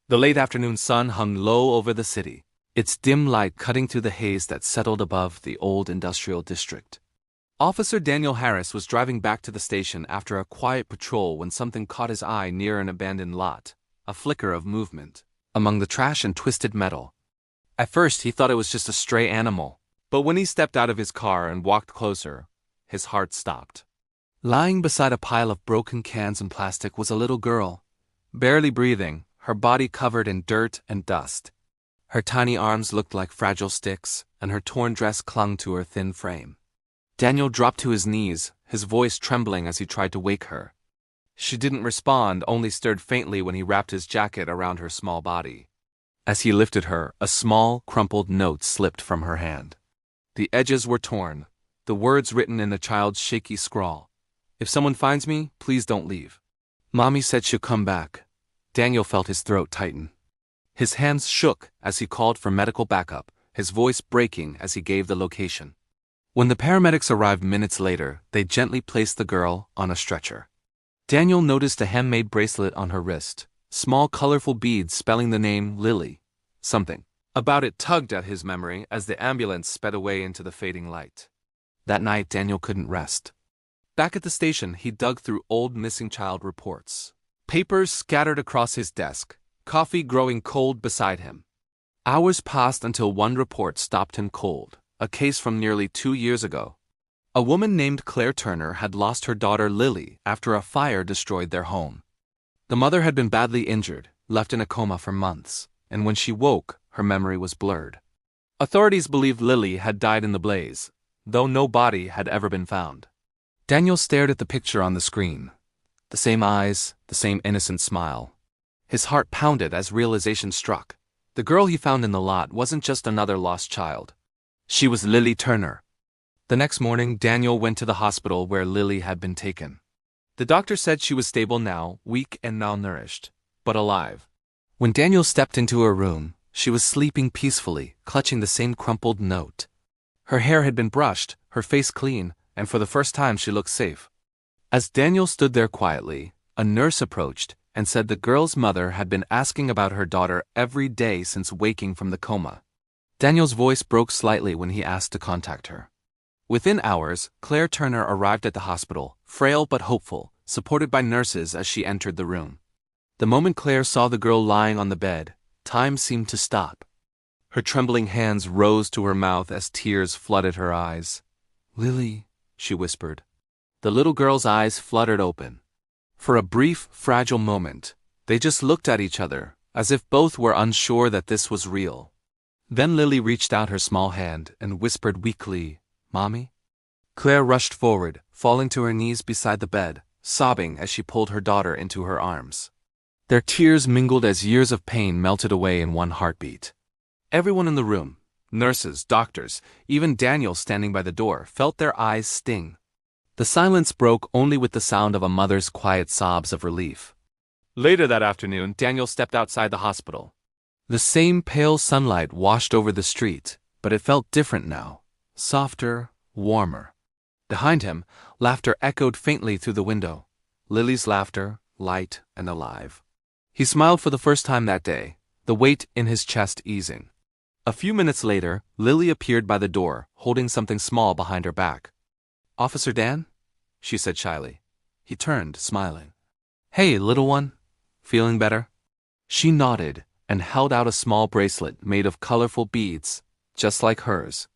The late afternoon sun hung low over the city, its dim light cutting through the haze that settled above the old industrial district. Officer Daniel Harris was driving back to the station after a quiet patrol when something caught his eye near an abandoned lot, a flicker of movement among the trash and twisted metal. At first he thought it was just a stray animal, but when he stepped out of his car and walked closer, his heart stopped. Lying beside a pile of broken cans and plastic was a little girl, barely breathing, her body covered in dirt and dust. Her tiny arms looked like fragile sticks, and her torn dress clung to her thin frame. Daniel dropped to his knees, his voice trembling as he tried to wake her. She didn't respond, only stirred faintly when he wrapped his jacket around her small body. As he lifted her, a small, crumpled note slipped from her hand. The edges were torn, the words written in a child's shaky scrawl. "If someone finds me, please don't leave. Mommy said she'll come back." Daniel felt his throat tighten. His hands shook as he called for medical backup, his voice breaking as he gave the location. When the paramedics arrived minutes later, they gently placed the girl on a stretcher. Daniel noticed a handmade bracelet on her wrist, small colorful beads spelling the name Lily. Something about it tugged at his memory as the ambulance sped away into the fading light. That night, Daniel couldn't rest. Back at the station, he dug through old missing child reports. Papers scattered across his desk, coffee growing cold beside him. Hours passed until one report stopped him cold, a case from nearly 2 years ago. A woman named Claire Turner had lost her daughter Lily after a fire destroyed their home. The mother had been badly injured, left in a coma for months, and when she woke, her memory was blurred. Authorities believed Lily had died in the blaze, though no body had ever been found. Daniel stared at the picture on the screen. The same eyes, the same innocent smile. His heart pounded as realization struck. The girl he found in the lot wasn't just another lost child. She was Lily Turner. The next morning, Daniel went to the hospital where Lily had been taken. The doctor said she was stable now, weak and malnourished, but alive. When Daniel stepped into her room, she was sleeping peacefully, clutching the same crumpled note. Her hair had been brushed, her face clean, and for the first time she looked safe. As Daniel stood there quietly, a nurse approached and said the girl's mother had been asking about her daughter every day since waking from the coma. Daniel's voice broke slightly when he asked to contact her. Within hours, Claire Turner arrived at the hospital, frail but hopeful, supported by nurses as she entered the room. The moment Claire saw the girl lying on the bed, time seemed to stop. Her trembling hands rose to her mouth as tears flooded her eyes. "Lily," she whispered. The little girl's eyes fluttered open. For a brief, fragile moment, they just looked at each other, as if both were unsure that this was real. Then Lily reached out her small hand and whispered weakly, "Mommy?" Claire rushed forward, falling to her knees beside the bed, sobbing as she pulled her daughter into her arms. Their tears mingled as years of pain melted away in one heartbeat. Everyone in the room, nurses, doctors, even Daniel standing by the door, felt their eyes sting. The silence broke only with the sound of a mother's quiet sobs of relief. Later that afternoon, Daniel stepped outside the hospital. The same pale sunlight washed over the street, but it felt different now, softer, warmer. Behind him, laughter echoed faintly through the window. Lily's laughter, light and alive. He smiled for the first time that day, the weight in his chest easing. A few minutes later, Lily appeared by the door, holding something small behind her back. "Officer Dan?" she said shyly. He turned, smiling. "Hey, little one. Feeling better?" She nodded and held out a small bracelet made of colorful beads, just like hers.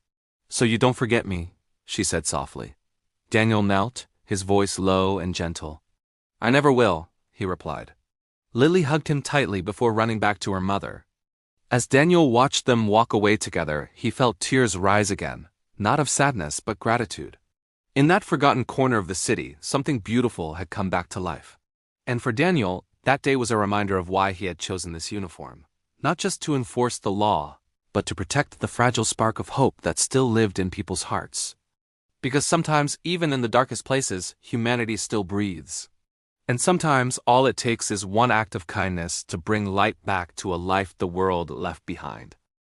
"So you don't forget me," she said softly. Daniel knelt, his voice low and gentle. "I never will," he replied. Lily hugged him tightly before running back to her mother. As Daniel watched them walk away together, he felt tears rise again, not of sadness but gratitude. In that forgotten corner of the city, something beautiful had come back to life. And for Daniel, that day was a reminder of why he had chosen this uniform. Not just to enforce the law, but to protect the fragile spark of hope that still lived in people's hearts. Because sometimes, even in the darkest places, humanity still breathes. And sometimes all it takes is one act of kindness to bring light back to a life the world left behind.